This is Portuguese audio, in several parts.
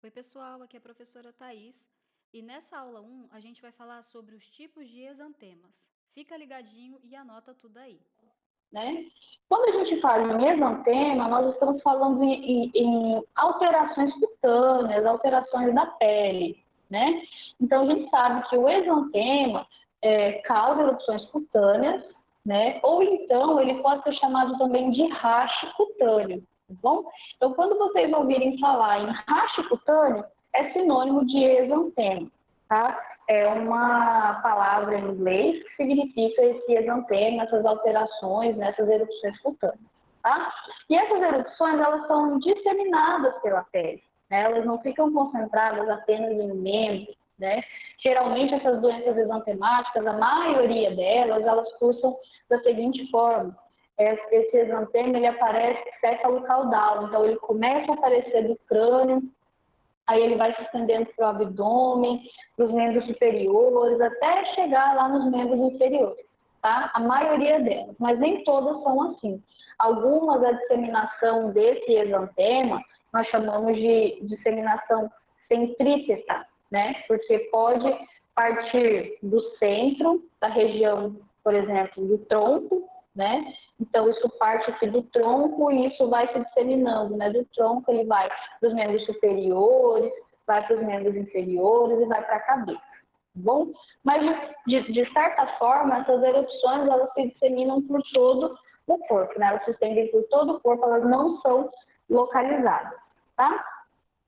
Oi, pessoal, aqui é a professora Thais e nessa aula 1 a gente vai falar sobre os tipos de exantemas. Fica ligadinho e anota tudo aí. Né? Quando a gente fala em exantema, nós estamos falando em alterações cutâneas, alterações da pele, né? Então, a gente sabe que o exantema causa erupções cutâneas, né? Ou então ele pode ser chamado também de racho cutâneo, tá bom? Então, quando vocês ouvirem falar em racho cutâneo, é sinônimo de exantema, tá? É uma palavra em inglês que significa esse exantema, essas alterações, essas erupções cutâneas, tá? E essas erupções, elas são disseminadas pela pele, né? Elas não ficam concentradas apenas em membros, né? Geralmente, essas doenças exantemáticas, a maioria delas, elas cursam da seguinte forma: esse exantema, ele aparece céfalo-caudal, então ele começa a aparecer do crânio, aí ele vai se estendendo para o abdômen, para os membros superiores, até chegar lá nos membros inferiores, tá? A maioria delas, mas nem todas são assim. Algumas, a disseminação desse exantema, nós chamamos de disseminação centrípeta, né? Porque pode partir do centro, da região, por exemplo, do tronco, né? Então, isso parte aqui do tronco e isso vai se disseminando, né? Do tronco ele vai para os membros superiores, vai para os membros inferiores e vai para a cabeça, tá bom? Mas, de certa forma, essas erupções, elas se disseminam por todo o corpo, né? Elas se estendem por todo o corpo, elas não são localizadas, tá?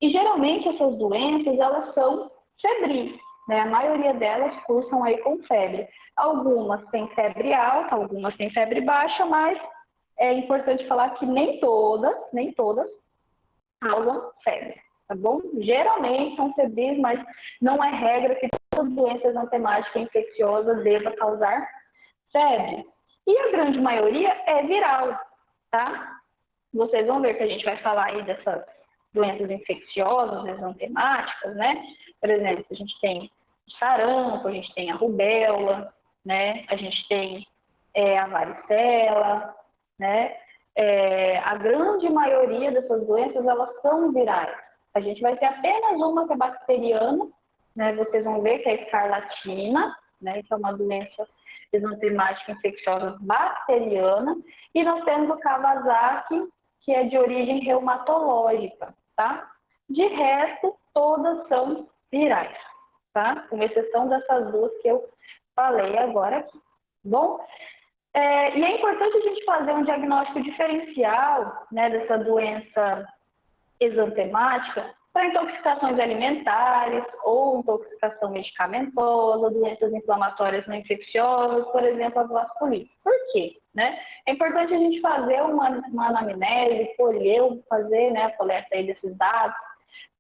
E, geralmente, essas doenças, elas são febris, né? A maioria delas cursam aí com febre. Algumas têm febre alta, algumas têm febre baixa, mas é importante falar que nem todas causam febre, tá bom? Geralmente são febris, mas não é regra que todas as doenças antemáticas infecciosas devam causar febre. E a grande maioria é viral, tá? Vocês vão ver que a gente vai falar aí dessas doenças infecciosas, exantemáticas, né? Por exemplo, a gente tem o sarampo, a gente tem a rubéola, né? A gente tem a varicela, né? A grande maioria dessas doenças, elas são virais. A gente vai ter apenas uma que é bacteriana, né? Vocês vão ver que é a escarlatina, né? Que é uma doença exantemática infecciosa bacteriana. E nós temos o Kawasaki, que é de origem reumatológica, tá? De resto, todas são virais, tá? Com exceção dessas duas que eu falei agora aqui. Bom, e é importante a gente fazer um diagnóstico diferencial, né, dessa doença exantemática para intoxicações alimentares ou intoxicação medicamentosa, doenças inflamatórias não infecciosas, por exemplo, a vasculite. Por quê? Né? É importante a gente fazer uma anamnese, fazer, né, a coleta aí desses dados,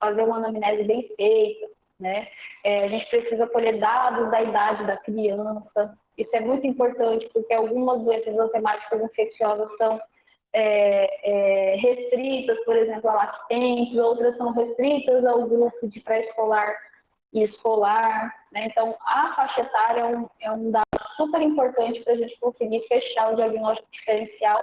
fazer uma anamnese bem feita, né? A gente precisa colher dados da idade da criança. Isso é muito importante porque algumas doenças exantemáticas infecciosas são restritas, por exemplo, a lactentes, outras são restritas ao grupo de pré-escolar e escolar, né? Então, a faixa etária é um dado super importante para a gente conseguir fechar o diagnóstico diferencial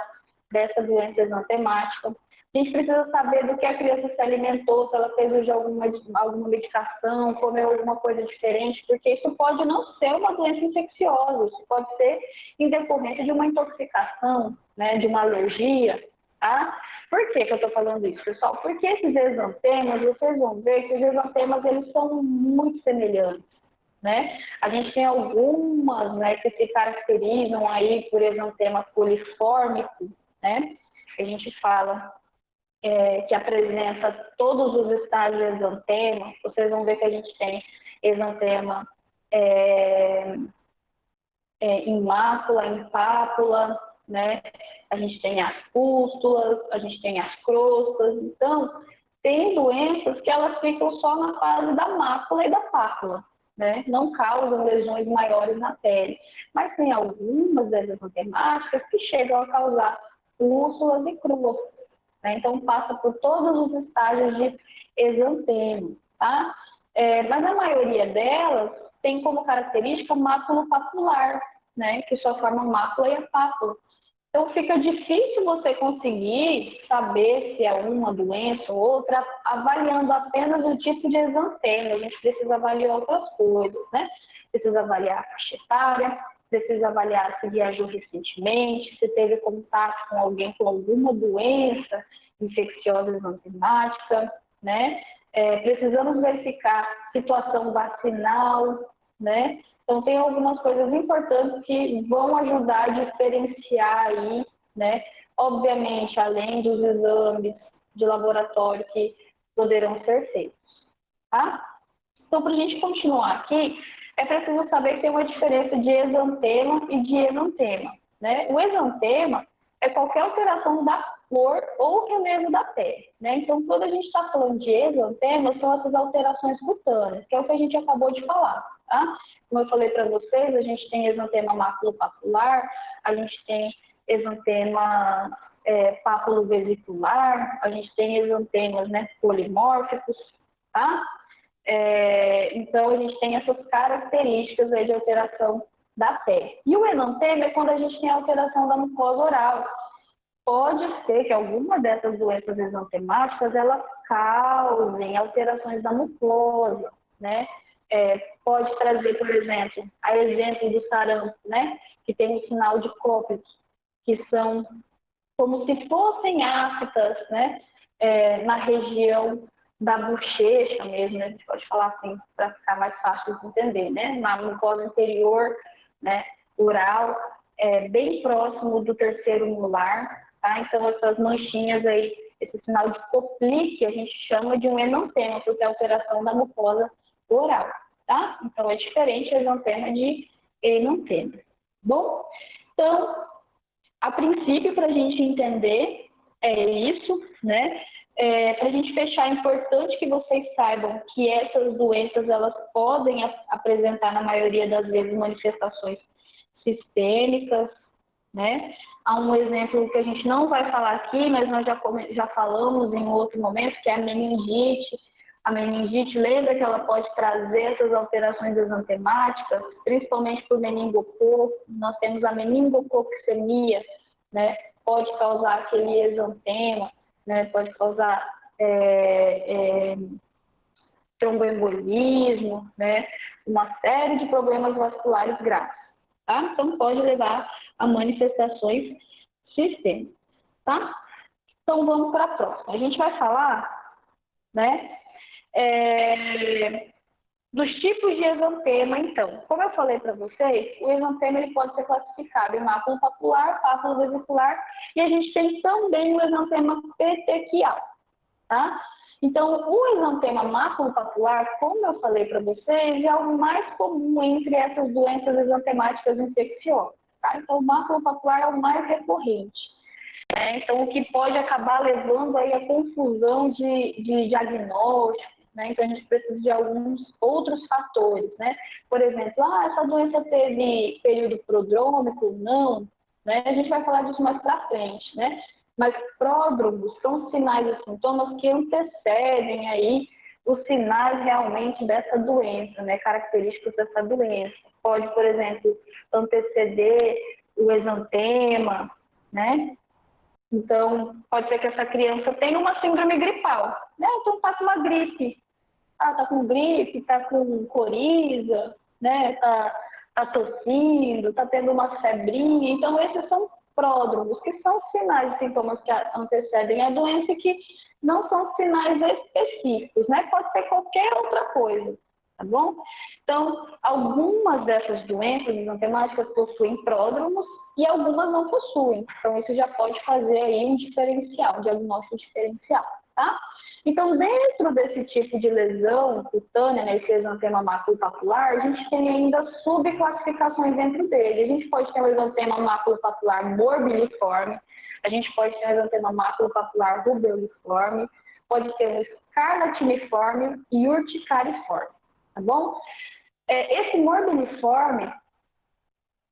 dessa doença exantemática. A gente precisa saber do que a criança se alimentou, se ela fez uso de alguma medicação, comeu alguma coisa diferente, porque isso pode não ser uma doença infecciosa, isso pode ser em decorrência de uma intoxicação, né, de uma alergia, tá? Por que eu estou falando isso, pessoal? Porque esses exantemas, vocês vão ver que os exantemas, eles são muito semelhantes, né? A gente tem algumas, né, que se caracterizam aí por exantema coliforme, né? A gente fala que apresenta todos os estágios de exantema. Vocês vão ver que a gente tem exantema em mácula, em pápula, né? A gente tem as pústulas, a gente tem as crostas. Então, tem doenças que elas ficam só na fase da mácula e da pápula, né? Não causam lesões maiores na pele. Mas tem algumas das exantemáticas que chegam a causar pústulas e crostas. Então, passa por todos os estágios de exantema, tá? Mas a maioria delas tem como característica mácula papular, né? Que só forma a mácula e a pápula. Então, fica difícil você conseguir saber se é uma doença ou outra avaliando apenas o tipo de exantema. A gente precisa avaliar outras coisas, né? Precisa avaliar a faixa etária, precisa avaliar se viajou recentemente, se teve contato com alguém com alguma doença infecciosa exantemática, né? Precisamos verificar situação vacinal, né? Então, tem algumas coisas importantes que vão ajudar a diferenciar aí, né? Obviamente, além dos exames de laboratório que poderão ser feitos, tá? Então, para a gente continuar aqui, é preciso saber que tem uma diferença de exantema e de exantema, né? O exantema é qualquer alteração da cor ou relevo da pele, né? Então, quando a gente está falando de exantema, são essas alterações cutâneas, que é o que a gente acabou de falar, tá? Como eu falei para vocês, a gente tem exantema maculopapular, a gente tem exantema pápulo-vesicular, a gente tem exantemas, né, polimórficos, tá? Então, a gente tem essas características aí de alteração da pele. E o exantema é quando a gente tem alteração da mucosa oral. Pode ser que alguma dessas doenças exantemáticas elas causem alterações da mucosa, né? Pode trazer, por exemplo, a exemplo do sarampo, né? Que tem o sinal de Koplik, que são como se fossem aftas, né? Na região da bochecha mesmo, né? A gente pode falar assim, para ficar mais fácil de entender, né? Na mucosa inferior, né? Oral, bem próximo do terceiro molar, tá? Então, essas manchinhas aí, esse sinal de Koplik, a gente chama de um exantema, porque é alteração da mucosa oral, tá? Então, é diferente exantema de exantema. Bom, então, a princípio, para a gente entender, é isso, né? Para a gente fechar, é importante que vocês saibam que essas doenças, elas podem apresentar, na maioria das vezes, manifestações sistêmicas, né? Há um exemplo que a gente não vai falar aqui, mas nós já falamos em outro momento, que é a meningite. A meningite, lembra que ela pode trazer essas alterações exantemáticas, principalmente por meningococo. Nós temos a meningococcemia, né? Pode causar aquele exantema, né? Pode causar tromboembolismo, né? Uma série de problemas vasculares graves, tá? Então, pode levar a manifestações sistêmicas, tá? Então, vamos para a próxima. A gente vai falar, né? Dos tipos de exantema, então. Como eu falei para vocês, o exantema ele pode ser classificado em mácula papular, pápulo vesicular, e a gente tem também o exantema petequial, tá? Então, o exantema maculopapular, como eu falei para vocês, é o mais comum entre essas doenças exantemáticas infecciosas, tá? Então, o maculopapular é o mais recorrente. Então, o que pode acabar levando aí a confusão de diagnóstico, né? Então, a gente precisa de alguns outros fatores, né? Por exemplo, essa doença teve período prodrômico? Não, né? A gente vai falar disso mais para frente, né? Mas pródromos são sinais e sintomas que antecedem aí os sinais realmente dessa doença, né? Características dessa doença. Pode, por exemplo, anteceder o exantema, né? Então, pode ser que essa criança tenha uma síndrome gripal, né? Então, está com uma gripe. Está com gripe, está com coriza, né? Tá tossindo, está tendo uma febrinha. Então, esses são pródromos, que são sinais e sintomas que antecedem a doença e que não são sinais específicos, né? Pode ser qualquer outra coisa, tá bom? Então, algumas dessas doenças exantemáticas possuem pródromos e algumas não possuem. Então, isso já pode fazer aí um diferencial, um diagnóstico diferencial, tá? Então, dentro desse tipo de lesão cutânea, né, esse exantema maculopapular, a gente tem ainda subclassificações dentro dele. A gente pode ter um exantema maculopapular morbiliforme, a gente pode ter um exantema maculopapular rubeuliforme, pode ter um escarlatiniforme e urticariforme, tá bom? Esse morbiliforme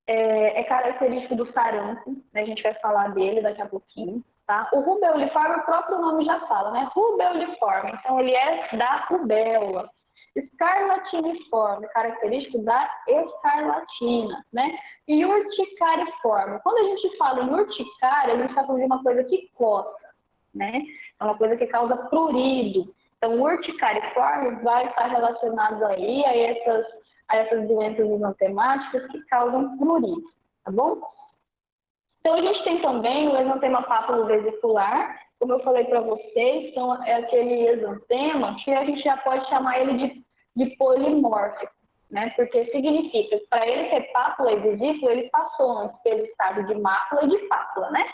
é característico do sarampo, né? A gente vai falar dele daqui a pouquinho. Tá? O rubeuliforme, o próprio nome já fala, né? Rubeuliforme, então ele é da rubéola. escarlatiniforme, característico da escarlatina, né? E urticariforme. Quando a gente fala em urticária, a gente está falando de uma coisa que coça, né? É uma coisa que causa prurido. Então, o urticariforme vai estar relacionado aí a essas doenças exantemáticas que causam prurido, tá bom? Então, a gente tem também o exantema pápulo-vesicular, como eu falei para vocês, então é aquele exantema que a gente já pode chamar ele de polimórfico, né? Porque significa que para ele ter pápula e vesícula, ele passou antes pelo estado de mácula e de pápula, né?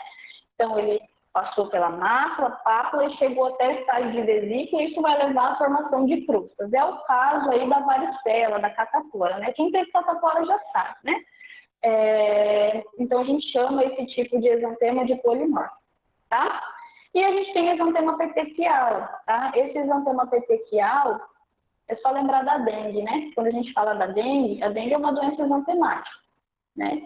Então, ele passou pela mácula, pápula e chegou até o estágio de vesícula, e isso vai levar à formação de crustas. É o caso aí da varicela, da catapora, né? Quem teve catapora já sabe, né? Então, a gente chama esse tipo de exantema de polimórfico, tá? E a gente tem exantema petequial, tá? Esse exantema petequial, é só lembrar da dengue, né? Quando a gente fala da dengue, a dengue é uma doença exantemática, né?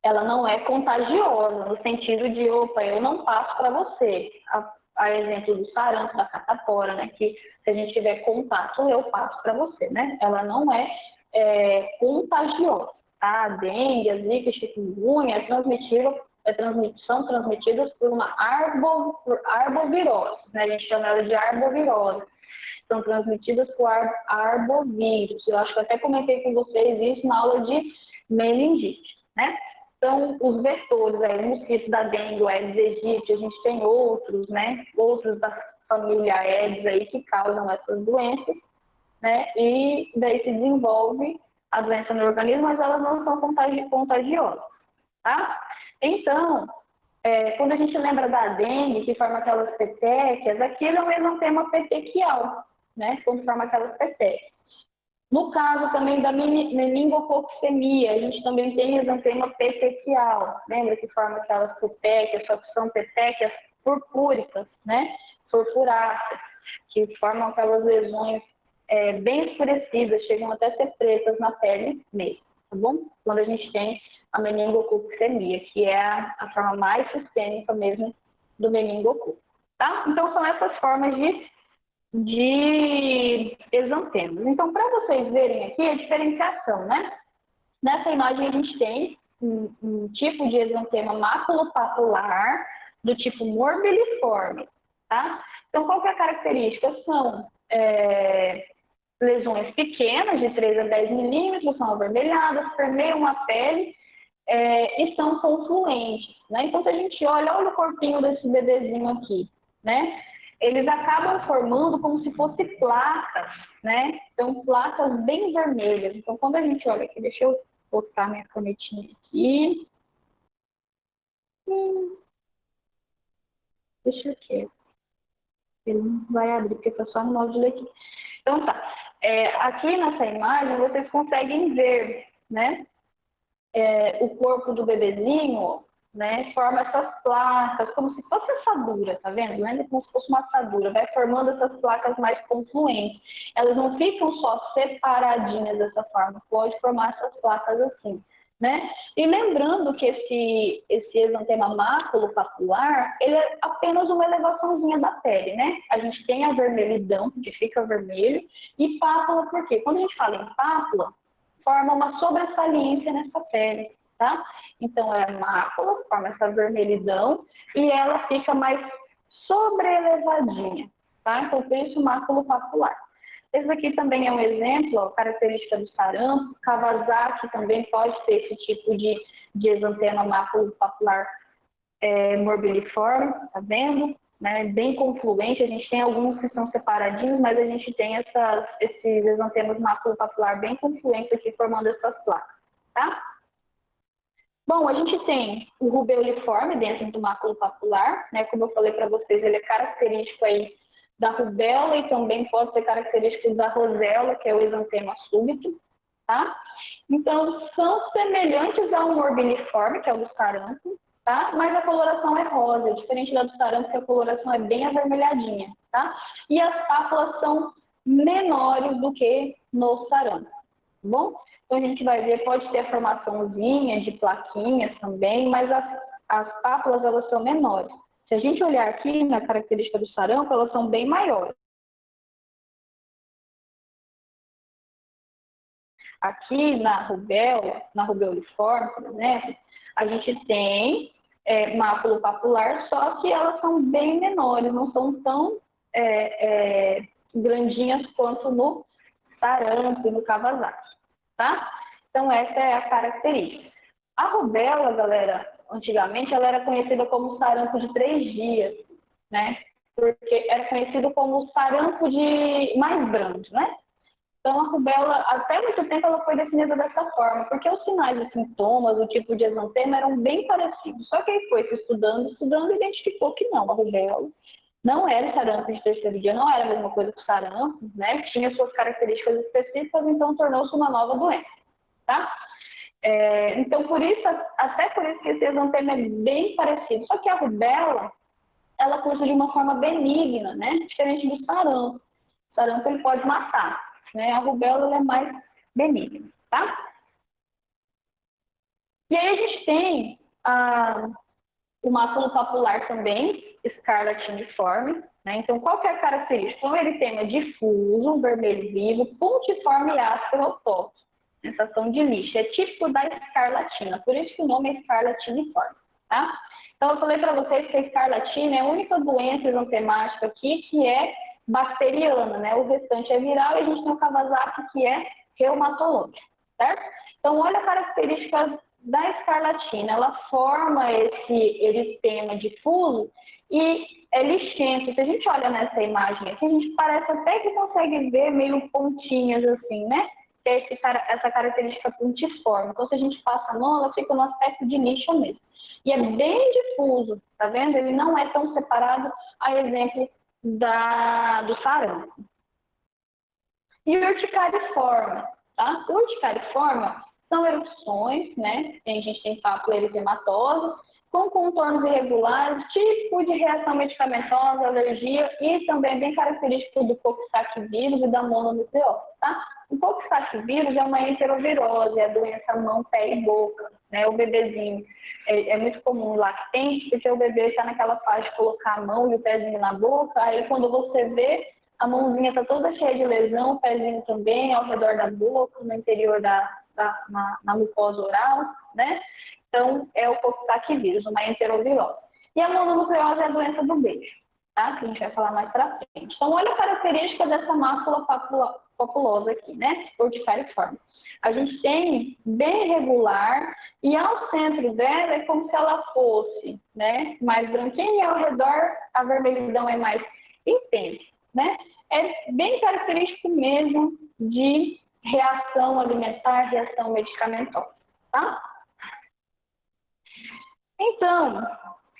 Ela não é contagiosa, no sentido de, opa, eu não passo para você. A exemplo do sarampo, da catapora, né? Que se a gente tiver contato, eu passo para você, né? Ela não é contagiosa. Tá? A dengue, a zika, a chikungunya são transmitidas por uma arbovirose, né? A gente chama ela de arbovirose. São transmitidas por arbovírus. Eu acho que eu até comentei com vocês isso na aula de meningite, né? Então, os vetores, o mosquito da dengue, o Aedes aegypti, a gente tem outros, né? Outros da família Aedes aí que causam essas doenças, né? E daí se desenvolve a doença no organismo, mas elas não são contagiosas, tá? Então, quando a gente lembra da dengue, que forma aquelas petequias, aquilo é um exantema petequial, né? Quando forma aquelas petequias. No caso também da meningococcemia, a gente também tem exantema petequial. Lembra que forma aquelas petequias, só que são petequias purpúricas, né? Purpuráceas, que formam aquelas lesões bem escurecidas, chegam até a ser pretas na pele mesmo, tá bom? Quando a gente tem a meningococcemia, que é a forma mais sistêmica mesmo do meningococo, tá? Então, são essas formas de exantemas. Então, para vocês verem aqui a diferenciação, né? Nessa imagem a gente tem um tipo de exantema maculopapular do tipo morbiliforme, tá? Então, qual que é a característica? São lesões pequenas, de 3 a 10 milímetros, são avermelhadas, permeiam a pele e são confluentes, né? Então, se a gente olha o corpinho desse bebezinho aqui, né? Eles acabam formando como se fossem placas, né? Então, placas bem vermelhas. Então, quando a gente olha aqui, deixa eu botar minha canetinha aqui. Deixa eu ver. Ele não vai abrir, porque está só no módulo aqui. Então, tá. Aqui nessa imagem, vocês conseguem ver, né? O corpo do bebezinho, né, forma essas placas, como se fosse assadura, tá vendo? Lembra como se fosse uma assadura, vai formando essas placas mais confluentes. Elas não ficam só separadinhas dessa forma, pode formar essas placas assim, né? E lembrando que esse exantema maculopapular, ele é apenas uma elevaçãozinha da pele, né? A gente tem a vermelhidão, que fica vermelho, e pápula, por quê? Quando a gente fala em pápula, forma uma sobressaliência nessa pele, tá? Então, é a mácula, forma essa vermelhidão, e ela fica mais sobrelevadinha, tá? Então, por isso, maculopapular. Esse aqui também é um exemplo, ó, característica do sarampo. Kawasaki também pode ter esse tipo de exantema maculopapular morbiliforme, tá vendo? Né, bem confluente, a gente tem alguns que são separadinhos, mas a gente tem esses exantemas maculopapular bem confluentes aqui, formando essas placas, tá? Bom, a gente tem o rubeuliforme dentro do maculopapular, né, como eu falei para vocês, ele é característico aí da rubéola e também pode ser característico da roséola, que é o exantema súbito, tá? Então, são semelhantes ao morbiliforme, que é o do sarampo, tá? Mas a coloração é rosa, diferente da do sarampo, que a coloração é bem avermelhadinha, tá? E as pápulas são menores do que no sarampo, tá bom? Então, a gente vai ver, pode ter a formaçãozinha de plaquinhas também, mas as pápulas, elas são menores. Se a gente olhar aqui na característica do sarampo, elas são bem maiores. Aqui na rubeoliforme, por exemplo, a gente tem mácula papular, só que elas são bem menores, não são tão grandinhas quanto no sarampo e no Kawasaki, tá? Então, essa é a característica. A rubéola, galera, antigamente, ela era conhecida como sarampo de 3 dias, né? Porque era conhecido como sarampo de mais brando, né? Então, a rubéola, até muito tempo, ela foi definida dessa forma, porque os sinais e sintomas, o tipo de exantema eram bem parecidos. Só que aí foi se estudando, e identificou que não, a rubéola não era sarampo de 3º dia, não era a mesma coisa que o sarampo, né? Tinha suas características específicas, então tornou-se uma nova doença, tá? Então, até por isso que esse exantema é bem parecido. Só que a rubéola, ela cursa de uma forma benigna, né? Diferente do sarampo. O sarampo, ele pode matar, né? A rubéola, ela é mais benigna, tá? E aí a gente tem o máculo papular também, escarlatiniforme, né? Então, qual que é a característica? Então, ele tem uma difuso, vermelho vivo, pontiforme e áspero opósito, sensação de lixa. É típico da escarlatina, por isso que o nome é escarlatiniforme, tá? Então, eu falei para vocês que a escarlatina é a única doença exantemática aqui que é bacteriana, né? O restante é viral e a gente tem o Kawasaki, que é reumatológico, certo? Então, olha a característica da escarlatina. Ela forma esse eritema difuso e é lixento. Se a gente olha nessa imagem aqui, a gente parece até que consegue ver meio pontinhas assim, né? Que é essa característica pontiforme. Então, se a gente passa a mão, ela fica no aspecto de lixa mesmo. E é bem difuso, tá vendo? Ele não é tão separado, a exemplo do sarampo. E urticariforme, tá? Urticariforme são erupções, né? A gente tem pápula eritematosa, com contornos irregulares, tipo de reação medicamentosa, alergia e também bem característico do Coxsackie vírus e da mononucleose, tá? O Coxsackie vírus é uma enterovirose, é a doença mão, pé e boca, né? O bebezinho é muito comum lactente, porque o bebê está naquela fase de colocar a mão e o pezinho na boca, aí quando você vê, a mãozinha está toda cheia de lesão, o pezinho também, ao redor da boca, no interior na mucosa oral, né? Então, é o Coxsackie vírus, uma enterovirose. E a mononucleose é a doença do beijo, tá? Que a gente vai falar mais pra frente. Então, olha a característica dessa mácula papulosa aqui, né? Urticariforme. A gente tem bem regular e ao centro dela é como se ela fosse, né, mais branquinha e ao redor a vermelhidão é mais intensa, né? É bem característico mesmo de reação alimentar, reação medicamentosa, tá? Então,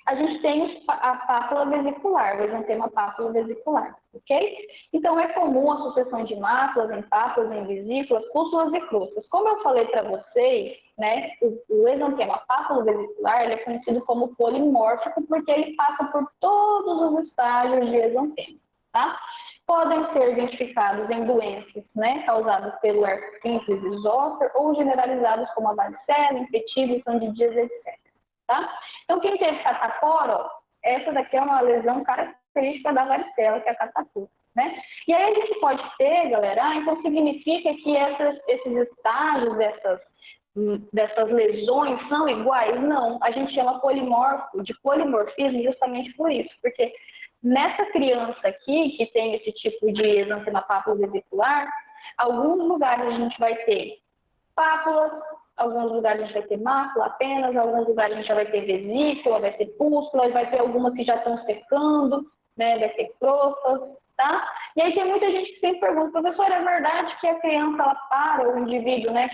a gente tem a pápula vesicular, o exantema pápula vesicular, ok? Então, é comum a sucessão de máculas em pápulas, em vesículas, pústulas e crostas. Como eu falei para vocês, né, o exantema pápula vesicular, ele é conhecido como polimórfico porque ele passa por todos os estágios de exantema, tá? Podem ser identificados em doenças, né, causadas pelo herpes simples e zoster ou generalizadas como a varicela, impetigo, candidíase, etc. Tá? Então, quem teve catapora, essa daqui é uma lesão característica da varicela, que é a catapora, né? E aí a gente pode ter, galera, então significa que esses estágios dessas lesões são iguais? Não, a gente chama de polimorfismo justamente por isso, porque nessa criança aqui, que tem esse tipo de exantema pápulo vesicular, alguns lugares a gente vai ter pápulas, alguns lugares a gente vai ter mácula apenas, alguns lugares a gente já vai ter vesícula, vai ter pústula, vai ter algumas que já estão secando, né, vai ter crostas, tá? E aí tem muita gente que sempre pergunta, professora, é verdade que a criança, ela para, o indivíduo, né,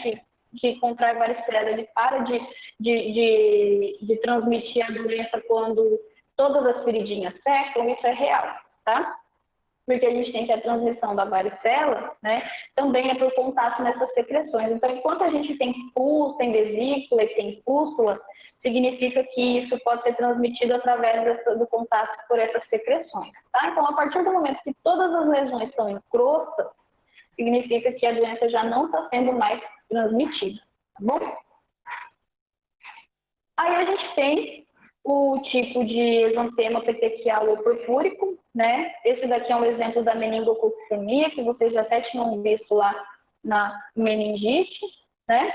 que contrai varicela, ele para de transmitir a doença quando todas as feridinhas secam? Isso é real, tá? Porque a gente tem que a transmissão da varicela, né, também é por contato nessas secreções. Então, enquanto a gente tem pus, tem vesícula e tem pústula, significa que isso pode ser transmitido através do contato por essas secreções, tá? Então, a partir do momento que todas as lesões são em crosta, significa que a doença já não está sendo mais transmitida, tá bom? Aí a gente tem o tipo de exantema petequial ou purpúrico, né? Esse daqui é um exemplo da meningococcemia, que vocês já até tinham visto lá na meningite, né?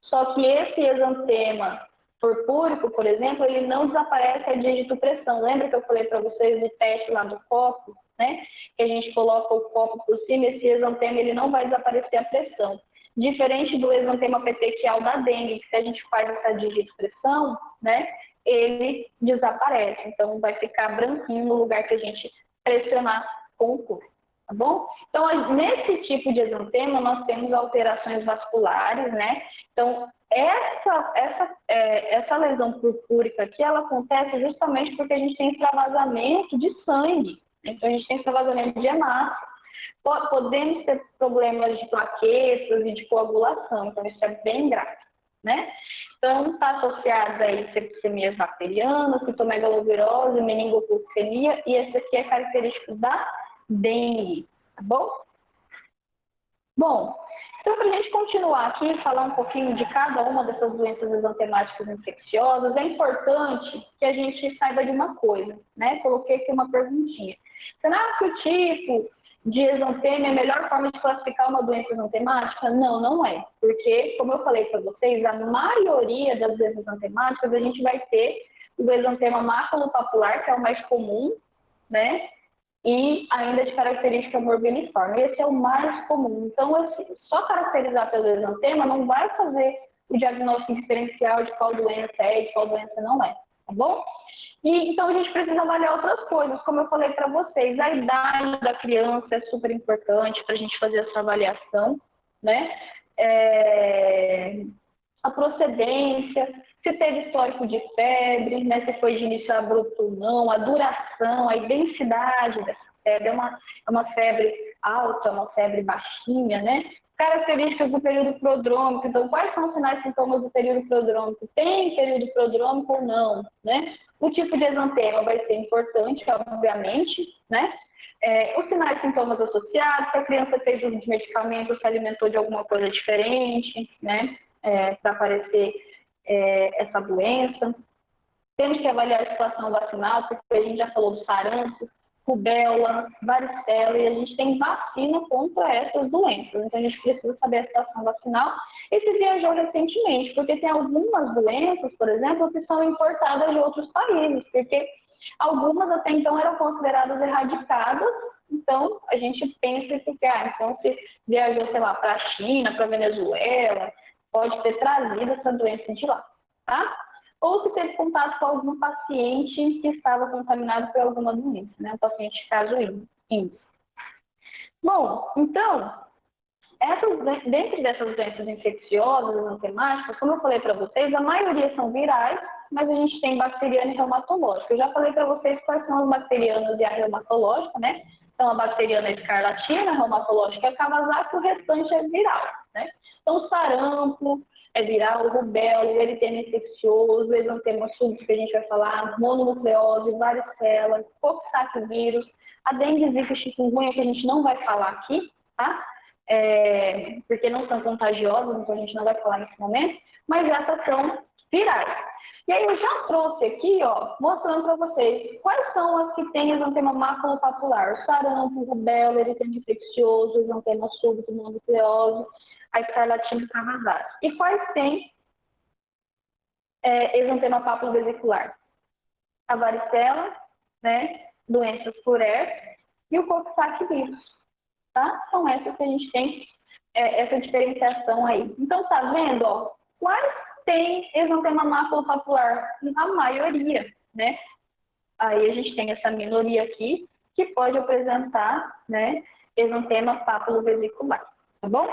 Só que esse exantema purpúrico, por exemplo, ele não desaparece a digitopressão. Lembra que eu falei para vocês do teste lá do copo, né? Que a gente coloca o copo por cima, esse exantema ele não vai desaparecer a pressão. Diferente do exantema petequial da dengue, que se a gente faz essa digitopressão, né? Ele desaparece. Então, vai ficar branquinho no lugar que a gente pressionar com o corpo. Tá bom? Então, nesse tipo de exantema, nós temos alterações vasculares, né? Então, essa lesão purpúrica aqui, ela acontece justamente porque a gente tem extravasamento de sangue. Então, a gente tem extravasamento de hemácia. Podemos ter problemas de plaquetas e de coagulação. Então, isso é bem grave, né? Então, está associado aí septicemias bacterianas, citomegalovirose, meningococemia, e esse aqui é característico da dengue, tá bom? Bom, então para a gente continuar aqui e falar um pouquinho de cada uma dessas doenças exantemáticas infecciosas, é importante que a gente saiba de uma coisa, né? Coloquei aqui uma perguntinha. Será que o tipo de exantema é a melhor forma de classificar uma doença exantemática? Não, não é. Porque, como eu falei para vocês, a maioria das doenças exantemáticas a gente vai ter o exantema maculopapular, que é o mais comum, né? E ainda de característica morbiuniforme. Esse é o mais comum. Então, só caracterizar pelo exantema não vai fazer o diagnóstico diferencial de qual doença é e de qual doença não é, tá bom? E, então, a gente precisa avaliar outras coisas, como eu falei para vocês. A idade da criança é super importante para a gente fazer essa avaliação, né? A procedência, se teve histórico de febre, né, se foi de início abrupto ou não, a duração, a intensidade dessa febre, é uma febre alta, uma febre baixinha, né? Características do período prodrômico, então quais são os sinais e sintomas do período prodrômico? Tem período prodrômico ou não, né? O tipo de exantema vai ser importante, obviamente, né? Os sinais e sintomas associados, se a criança fez uso de medicamentos, se alimentou de alguma coisa diferente, né? Para aparecer essa doença. Temos que avaliar a situação vacinal, porque a gente já falou do sarampo, rubéola, varicela, e a gente tem vacina contra essas doenças. Então, a gente precisa saber a situação vacinal e se viajou recentemente, porque tem algumas doenças, por exemplo, que são importadas de outros países, porque algumas até então eram consideradas erradicadas. Então, a gente pensa que, então, se viajou, sei lá, para a China, para a Venezuela, pode ter trazido essa doença de lá, tá? Ou se teve contato com algum paciente que estava contaminado por alguma doença, né? Um paciente de caso índice. Bom, então, dentro dessas doenças infecciosas, exantemáticas, como eu falei para vocês, a maioria são virais, mas a gente tem bacteriana e reumatológica. Eu já falei para vocês quais são as bacterianas e a reumatológica, né? Então, a bacteriana é escarlatina, a reumatológica é Kawasaki, o restante é viral, né? Então, sarampo é viral, rubéola, o eritema infeccioso, exantema súbito, que a gente vai falar, mononucleose, varicela, coxsackie-vírus, a dengue, zika e chikungunya, que a gente não vai falar aqui, tá? Porque não são contagiosas, então a gente não vai falar nesse momento, mas essas são virais. E aí eu já trouxe aqui, ó, mostrando para vocês quais são as que têm exantema maculopapular: o sarampo, rubéola, eritema infeccioso, exantema súbito, mononucleose, a escarlatina e Kawasaki. E quais têm exantema papilo-vesicular? A varicela, né, doenças por herpes e o coxsackie-vírus, tá? São essas que a gente tem essa diferenciação aí. Então, tá vendo, ó, quais tem exantema maculopapular? A maioria, né? Aí a gente tem essa minoria aqui que pode apresentar, né, exantema papilo-vesicular, tá bom?